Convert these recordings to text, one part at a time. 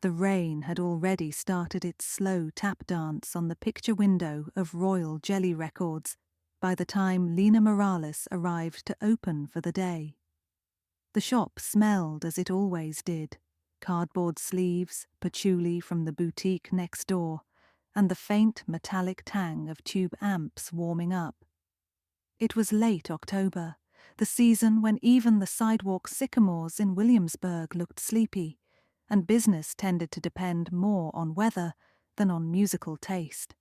The rain had already started its slow tap dance on the picture window of Royal Jelly Records by the time Lena Morales arrived to open for the day. The shop smelled as it always did, cardboard sleeves, patchouli from the boutique next door, and the faint metallic tang of tube amps warming up. It was late October, the season when even the sidewalk sycamores in Williamsburg looked sleepy, and business tended to depend more on weather than on musical taste.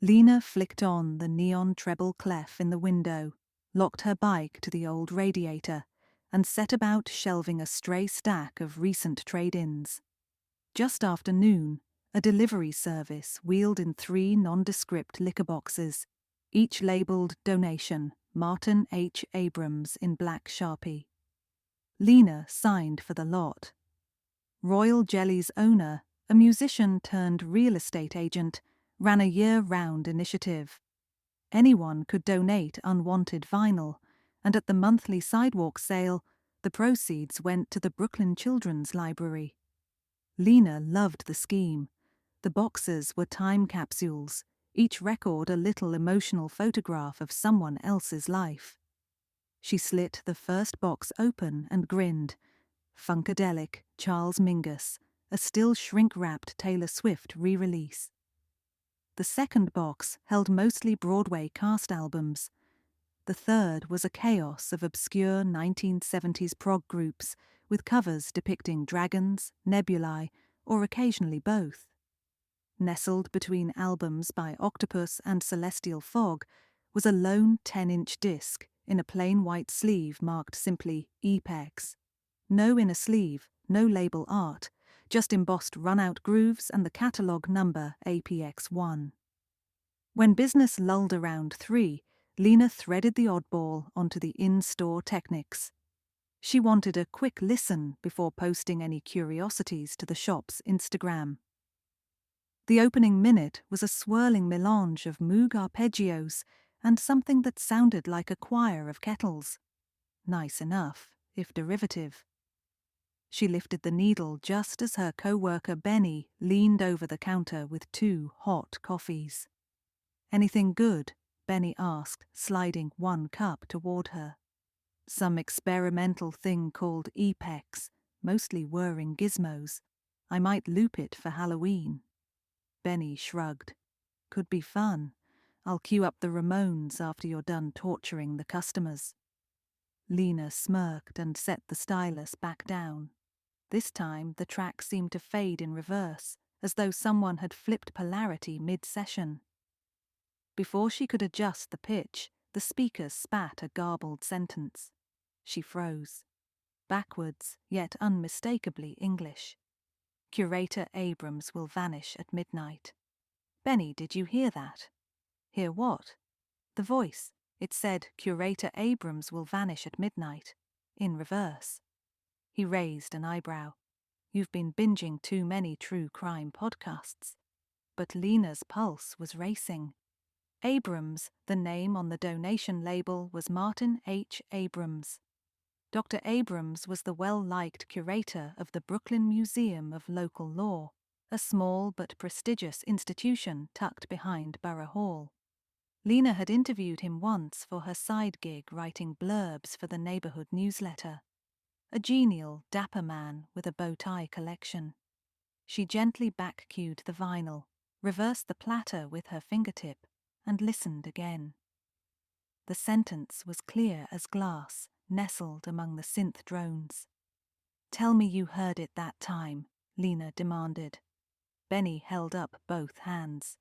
Lena flicked on the neon treble clef in the window, locked her bike to the old radiator, and set about shelving a stray stack of recent trade-ins. Just after noon, a delivery service wheeled in 3 nondescript liquor boxes, each labelled Donation, Martin H. Abrams in black Sharpie. Lena signed for the lot. Royal Jelly's owner, a musician turned real estate agent, ran a year-round initiative. Anyone could donate unwanted vinyl, and at the monthly sidewalk sale, the proceeds went to the Brooklyn Children's Library. Lena loved the scheme. The boxes were time capsules, each record a little emotional photograph of someone else's life. She slit the first box open and grinned. Funkadelic, Charles Mingus, a still shrink-wrapped Taylor Swift re-release. The second box held mostly Broadway cast albums. The third was a chaos of obscure 1970s prog groups with covers depicting dragons, nebulae, or occasionally both. Nestled between albums by Octopus and Celestial Fog was a lone 10-inch disc in a plain white sleeve marked simply EPEX. No inner sleeve, no label art, just embossed run-out grooves and the catalogue number APX1. When business lulled around 3, Lena threaded the oddball onto the in-store Technics. She wanted a quick listen before posting any curiosities to the shop's Instagram. The opening minute was a swirling melange of Moog arpeggios and something that sounded like a choir of kettles. Nice enough, if derivative. She lifted the needle just as her co-worker Benny leaned over the counter with 2 hot coffees. "Anything good?" Benny asked, sliding 1 cup toward her. "Some experimental thing called EPEX, mostly whirring gizmos. I might loop it for Halloween." Benny shrugged. "Could be fun. I'll cue up the Ramones after you're done torturing the customers." Lena smirked and set the stylus back down. This time the track seemed to fade in reverse, as though someone had flipped polarity mid-session. Before she could adjust the pitch, the speaker spat a garbled sentence. She froze. Backwards, yet unmistakably English. "Curator Abrams will vanish at midnight." "Benny, did you hear that?" "Hear what?" "The voice. It said, 'Curator Abrams will vanish at midnight,' in reverse." He raised an eyebrow. "You've been binging too many true crime podcasts." But Lena's pulse was racing. Abrams, the name on the donation label, was Martin H. Abrams. Dr. Abrams was the well-liked curator of the Brooklyn Museum of Local Law, a small but prestigious institution tucked behind Borough Hall. Lena had interviewed him once for her side gig writing blurbs for the neighborhood newsletter. A genial, dapper man with a bow-tie collection. She gently back-cued the vinyl, reversed the platter with her fingertip, and listened again. The sentence was clear as glass, nestled among the synth drones. "Tell me you heard it that time," Lena demanded. Benny held up both hands.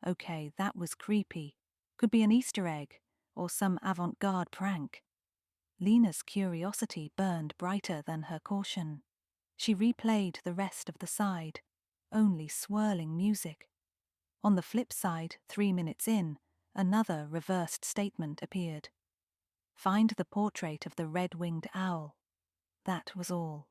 "Okay, that was creepy. Could be an Easter egg, or some avant-garde prank." Lena's curiosity burned brighter than her caution. She replayed the rest of the side, only swirling music. On the flip side, 3 minutes in, another reversed statement appeared. "Find the portrait of the red-winged owl." That was all.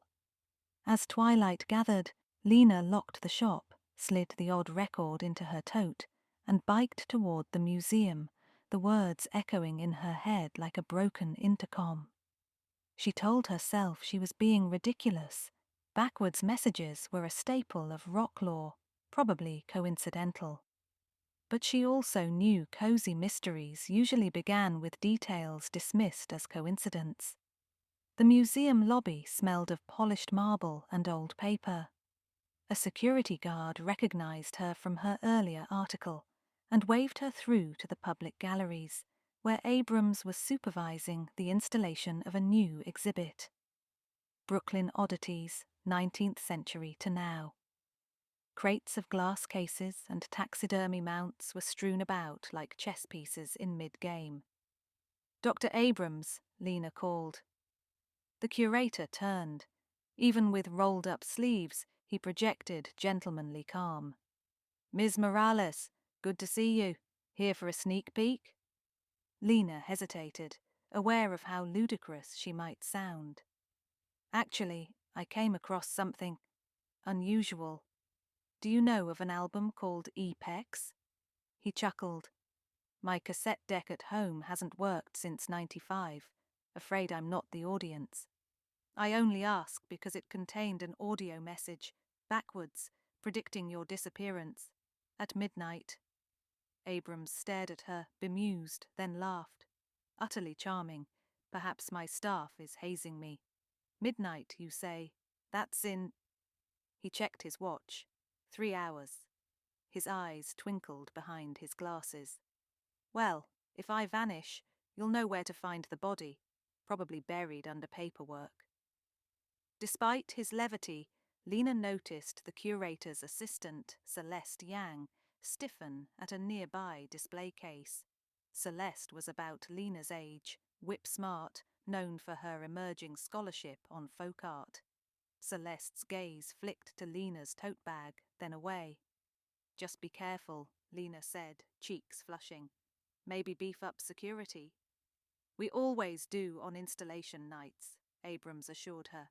As twilight gathered, Lena locked the shop, slid the odd record into her tote, and biked toward the museum, the words echoing in her head like a broken intercom. She told herself she was being ridiculous, backwards messages were a staple of rock lore, probably coincidental. But she also knew cozy mysteries usually began with details dismissed as coincidence. The museum lobby smelled of polished marble and old paper. A security guard recognized her from her earlier article and waved her through to the public galleries, where Abrams was supervising the installation of a new exhibit. Brooklyn Oddities, 19th Century to Now. Crates of glass cases and taxidermy mounts were strewn about like chess pieces in mid-game. "Dr. Abrams," Lena called. The curator turned. Even with rolled-up sleeves, he projected gentlemanly calm. "Ms. Morales, good to see you. Here for a sneak peek?" Lena hesitated, aware of how ludicrous she might sound. "Actually, I came across something unusual. Do you know of an album called Epex?" He chuckled. "My cassette deck at home hasn't worked since '95. Afraid I'm not the audience. I only ask because it contained an audio message, backwards, predicting your disappearance. At midnight." Abrams stared at her, bemused, then laughed. "Utterly charming. Perhaps my staff is hazing me. Midnight, you say? That's in—" He checked his watch. 3 hours. His eyes twinkled behind his glasses. "Well, if I vanish, you'll know where to find the body, probably buried under paperwork." Despite his levity, Lena noticed the curator's assistant, Celeste Yang, stiffen at a nearby display case. Celeste was about Lena's age, whip-smart, known for her emerging scholarship on folk art. Celeste's gaze flicked to Lena's tote bag, then away. "Just be careful," Lena said, cheeks flushing. "Maybe beef up security." "We always do on installation nights," Abrams assured her.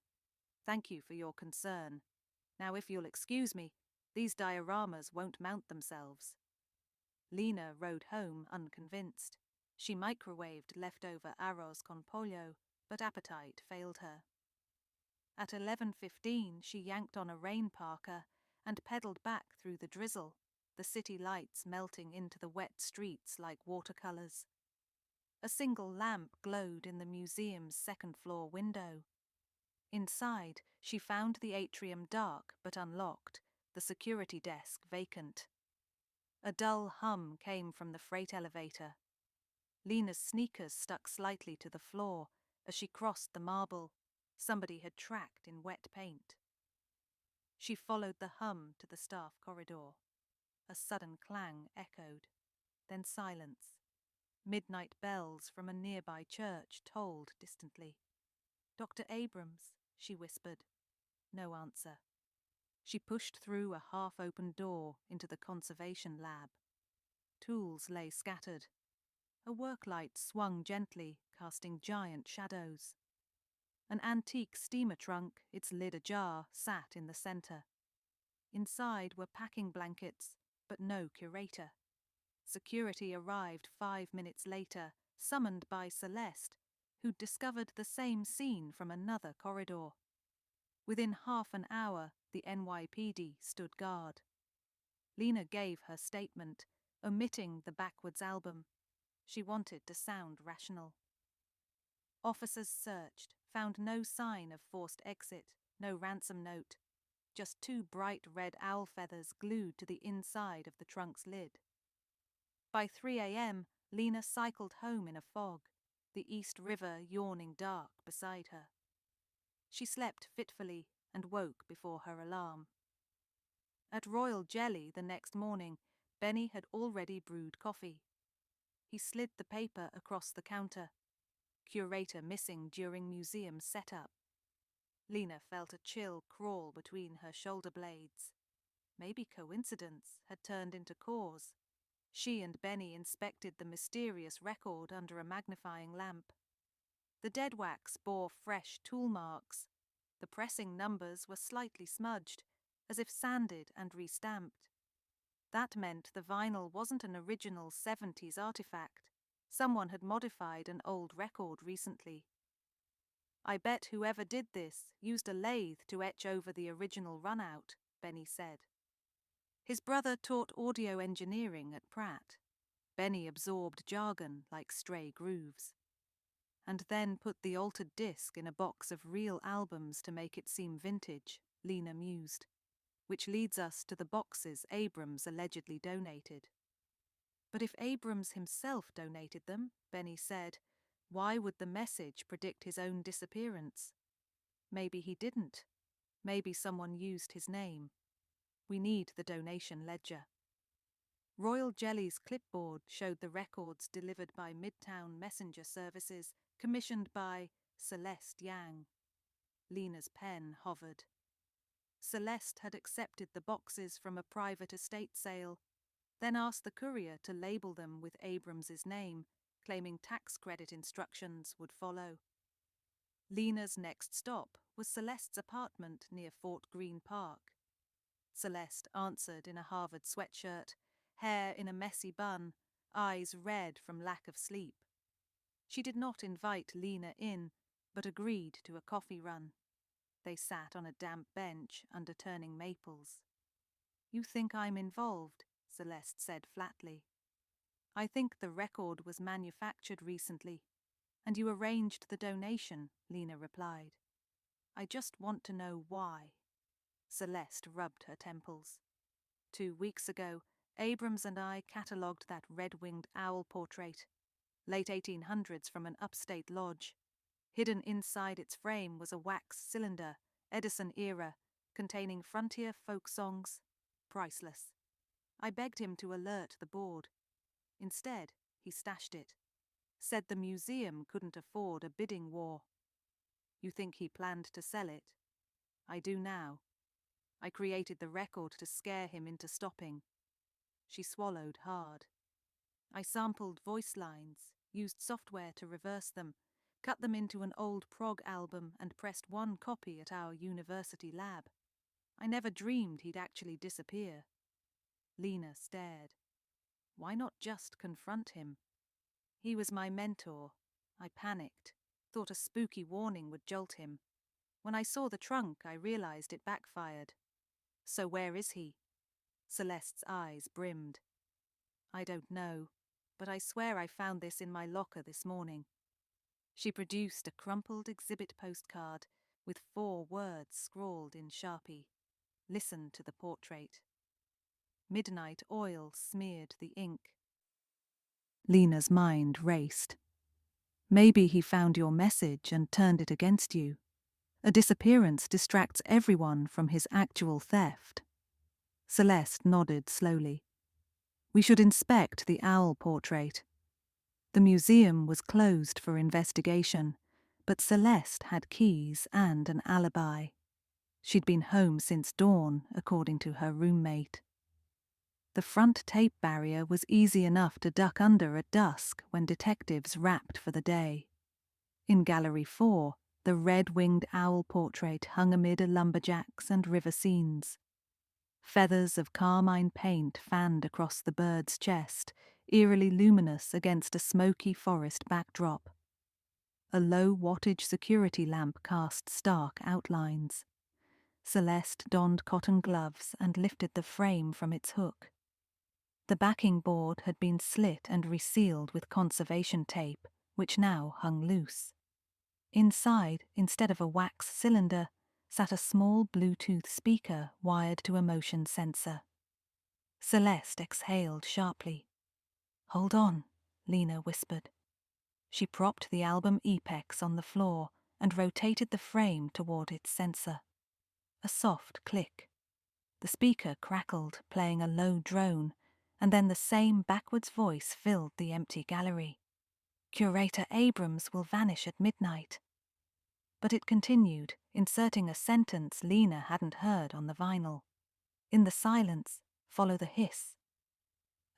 "Thank you for your concern. Now, if you'll excuse me, these dioramas won't mount themselves." Lena rode home unconvinced. She microwaved leftover arroz con pollo, but appetite failed her. At 11:15, she yanked on a rain parka and pedaled back through the drizzle, the city lights melting into the wet streets like watercolors. A single lamp glowed in the museum's second-floor window. Inside, she found the atrium dark but unlocked, the security desk vacant. A dull hum came from the freight elevator. Lena's sneakers stuck slightly to the floor as she crossed the marble. Somebody had tracked in wet paint. She followed the hum to the staff corridor. A sudden clang echoed, then silence. Midnight bells from a nearby church tolled distantly. "Dr. Abrams," she whispered. No answer. She pushed through a half-open door into the conservation lab. Tools lay scattered. A work light swung gently, casting giant shadows. An antique steamer trunk, its lid ajar, sat in the center. Inside were packing blankets, but no curator. Security arrived 5 minutes later, summoned by Celeste, who'd discovered the same scene from another corridor. Within half an hour, the NYPD stood guard. Lena gave her statement, omitting the backwards album. She wanted to sound rational. Officers searched, found no sign of forced exit, no ransom note, just 2 bright red owl feathers glued to the inside of the trunk's lid. By 3 a.m., Lena cycled home in a fog, the East River yawning dark beside her. She slept fitfully and woke before her alarm. At Royal Jelly the next morning, Benny had already brewed coffee. He slid the paper across the counter. Curator missing during museum setup. Lena felt a chill crawl between her shoulder blades. Maybe coincidence had turned into cause. She and Benny inspected the mysterious record under a magnifying lamp. The dead wax bore fresh tool marks. The pressing numbers were slightly smudged, as if sanded and restamped. That meant the vinyl wasn't an original 70s artifact. Someone had modified an old record recently. I bet whoever did this used a lathe to etch over the original runout, Benny said. His brother taught audio engineering at Pratt. Benny absorbed jargon like stray grooves. And then put the altered disc in a box of real albums to make it seem vintage, Lena mused, which leads us to the boxes Abrams allegedly donated. But if Abrams himself donated them, Benny said, why would the message predict his own disappearance? Maybe he didn't. Maybe someone used his name. We need the donation ledger. Royal Jelly's clipboard showed the records delivered by Midtown Messenger Services, commissioned by Celeste Yang. Lena's pen hovered. Celeste had accepted the boxes from a private estate sale, then asked the courier to label them with Abrams's name, claiming tax credit instructions would follow. Lena's next stop was Celeste's apartment near Fort Greene Park. Celeste answered in a Harvard sweatshirt, hair in a messy bun, eyes red from lack of sleep. She did not invite Lena in, but agreed to a coffee run. They sat on a damp bench under turning maples. You think I'm involved, Celeste said flatly. I think the record was manufactured recently, and you arranged the donation, Lena replied. I just want to know why. Celeste rubbed her temples. 2 weeks ago, Abrams and I catalogued that red-winged owl portrait, late 1800s from an upstate lodge. Hidden inside its frame was a wax cylinder, Edison era, containing frontier folk songs. Priceless. I begged him to alert the board. Instead, he stashed it. Said the museum couldn't afford a bidding war. You think he planned to sell it? I do now. I created the record to scare him into stopping. She swallowed hard. I sampled voice lines, used software to reverse them, cut them into an old prog album and pressed one copy at our university lab. I never dreamed he'd actually disappear. Lena stared. Why not just confront him? He was my mentor. I panicked, thought a spooky warning would jolt him. When I saw the trunk, I realized it backfired. So where is he? Celeste's eyes brimmed. I don't know, but I swear I found this in my locker this morning. She produced a crumpled exhibit postcard with 4 words scrawled in Sharpie. Listen to the portrait. Midnight oil smeared the ink. Lena's mind raced. Maybe he found your message and turned it against you. A disappearance distracts everyone from his actual theft. Celeste nodded slowly. We should inspect the owl portrait. The museum was closed for investigation, but Celeste had keys and an alibi. She'd been home since dawn, according to her roommate. The front tape barrier was easy enough to duck under at dusk when detectives wrapped for the day. In Gallery 4, the red-winged owl portrait hung amid lumberjacks and river scenes. Feathers of carmine paint fanned across the bird's chest, eerily luminous against a smoky forest backdrop. A low-wattage security lamp cast stark outlines. Celeste donned cotton gloves and lifted the frame from its hook. The backing board had been slit and resealed with conservation tape, which now hung loose. Inside, instead of a wax cylinder, sat a small Bluetooth speaker wired to a motion sensor. Celeste exhaled sharply. Hold on, Lena whispered. She propped the album Apex on the floor and rotated the frame toward its sensor. A soft click. The speaker crackled, playing a low drone, and then the same backwards voice filled the empty gallery. Curator Abrams will vanish at midnight. But it continued, inserting a sentence Lena hadn't heard on the vinyl. In the silence, follow the hiss.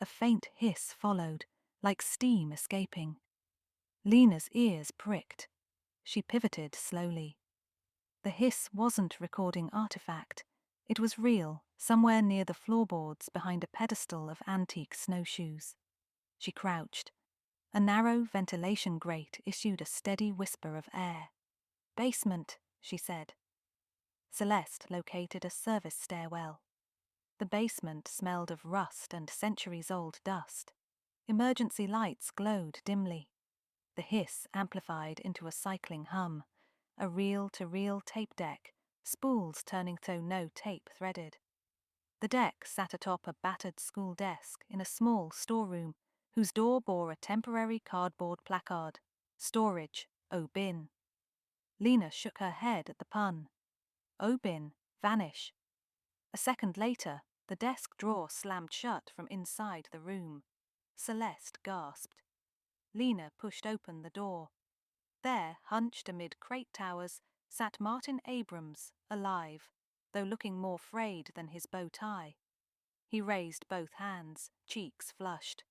A faint hiss followed, like steam escaping. Lena's ears pricked. She pivoted slowly. The hiss wasn't recording artifact. It was real, somewhere near the floorboards behind a pedestal of antique snowshoes. She crouched. A narrow ventilation grate issued a steady whisper of air. basement, she said. Celeste located a service stairwell. The basement smelled of rust and centuries-old dust. Emergency lights glowed dimly. The hiss amplified into a cycling hum, a reel-to-reel tape deck, spools turning though no tape threaded. The deck sat atop a battered school desk in a small storeroom whose door bore a temporary cardboard placard, "Storage, O-Bin." Lena shook her head at the pun. O-Bin, vanish. A second later, the desk drawer slammed shut from inside the room. Celeste gasped. Lena pushed open the door. There, hunched amid crate towers, sat Martin Abrams, alive, though looking more frayed than his bow tie. He raised both hands, cheeks flushed.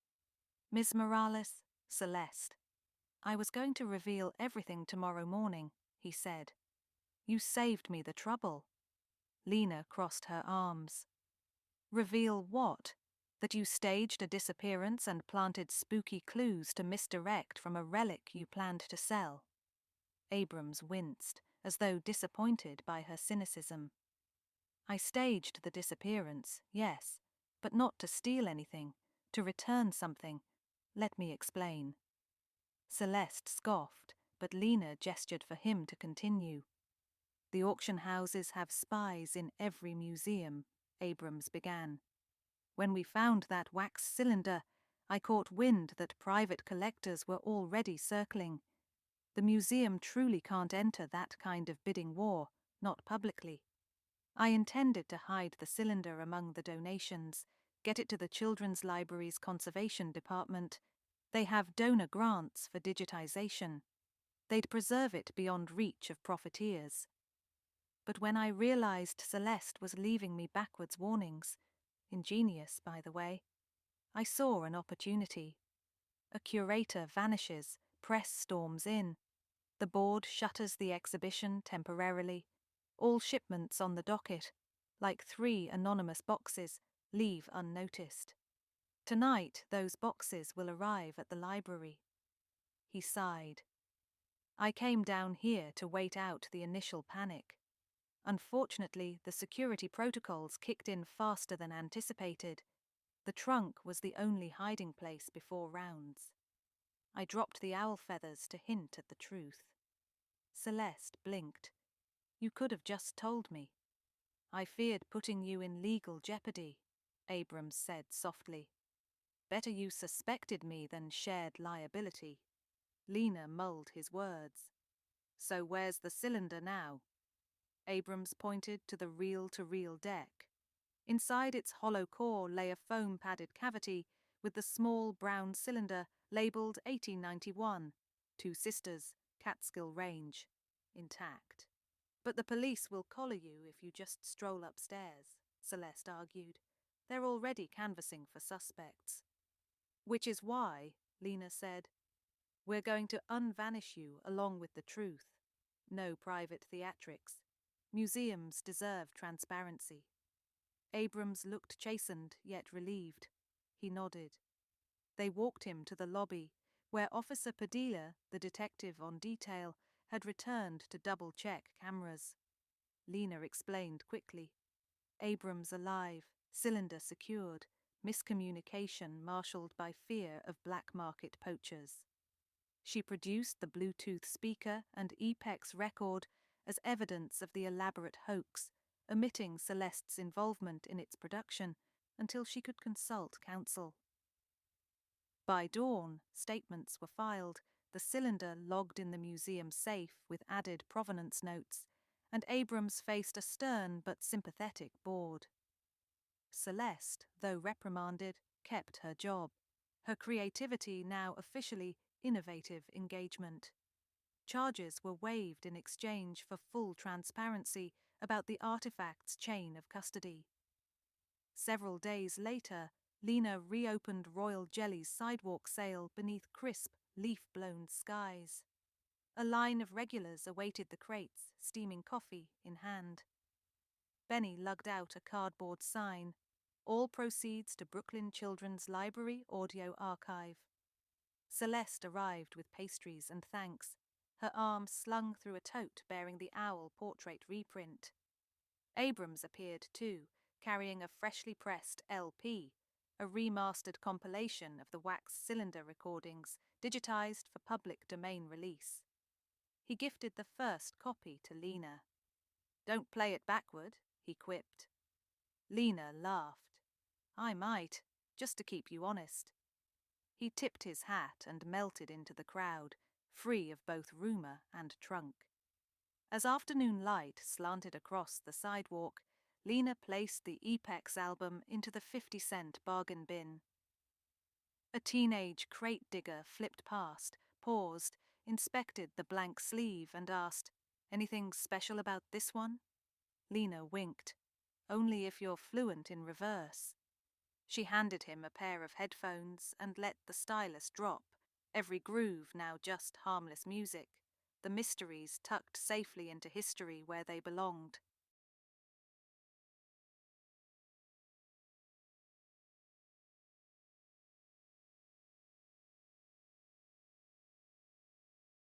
"Miss Morales, Celeste. I was going to reveal everything tomorrow morning," he said. "You saved me the trouble." Lena crossed her arms. "Reveal what? That you staged a disappearance and planted spooky clues to misdirect from a relic you planned to sell?" Abrams winced, as though disappointed by her cynicism. "I staged the disappearance, yes, but not to steal anything, to return something. Let me explain." Celeste scoffed, but Lena gestured for him to continue. "The auction houses have spies in every museum," Abrams began. "When we found that wax cylinder, I caught wind that private collectors were already circling. The museum truly can't enter that kind of bidding war, not publicly. I intended to hide the cylinder among the donations, get it to the Children's Library's conservation department. They have donor grants for digitization. They'd preserve it beyond reach of profiteers. But when I realized Celeste was leaving me backwards warnings, ingenious, by the way, I saw an opportunity. A curator vanishes, press storms in. The board shutters the exhibition temporarily. All shipments on the docket, like 3 anonymous boxes, leave unnoticed. Tonight those boxes will arrive at the library." He sighed. "I came down here to wait out the initial panic. Unfortunately, the security protocols kicked in faster than anticipated. The trunk was the only hiding place before rounds. I dropped the owl feathers to hint at the truth." Celeste blinked. "You could have just told me." "I feared putting you in legal jeopardy," Abrams said softly. "Better you suspected me than shared liability." Lena mulled his words. "So where's the cylinder now?" Abrams pointed to the reel-to-reel deck. Inside its hollow core lay a foam-padded cavity with the small brown cylinder labelled 1891, Two Sisters, Catskill Range, intact. "But the police will collar you if you just stroll upstairs," Celeste argued. "They're already canvassing for suspects." "Which is why," Lena said, "we're going to unvanish you along with the truth. No private theatrics. Museums deserve transparency." Abrams looked chastened yet relieved. He nodded. They walked him to the lobby, where Officer Padilla, the detective on detail, had returned to double-check cameras. Lena explained quickly. Abrams alive, cylinder secured, miscommunication marshalled by fear of black-market poachers. She produced the Bluetooth speaker and Epex record as evidence of the elaborate hoax, omitting Celeste's involvement in its production until she could consult counsel. By dawn, statements were filed, the cylinder logged in the museum safe with added provenance notes, and Abrams faced a stern but sympathetic board. Celeste, though reprimanded, kept her job, her creativity now officially innovative engagement. Charges were waived in exchange for full transparency about the artifact's chain of custody. Several days later, Lena reopened Royal Jelly's sidewalk sale beneath crisp, leaf-blown skies. A line of regulars awaited the crates, steaming coffee in hand. Benny lugged out a cardboard sign, "All proceeds to Brooklyn Children's Library Audio Archive." Celeste arrived with pastries and thanks, her arm slung through a tote bearing the owl portrait reprint. Abrams appeared too, carrying a freshly pressed LP, a remastered compilation of the wax cylinder recordings digitized for public domain release. He gifted the first copy to Lena. "Don't play it backward," he quipped. Lena laughed. "I might, just to keep you honest." He tipped his hat and melted into the crowd, free of both rumor and trunk. As afternoon light slanted across the sidewalk, Lena placed the Epex album into the 50-cent bargain bin. A teenage crate digger flipped past, paused, inspected the blank sleeve and asked, "Anything special about this one?" Lena winked. "Only if you're fluent in reverse." She handed him a pair of headphones and let the stylus drop, every groove now just harmless music, the mysteries tucked safely into history where they belonged.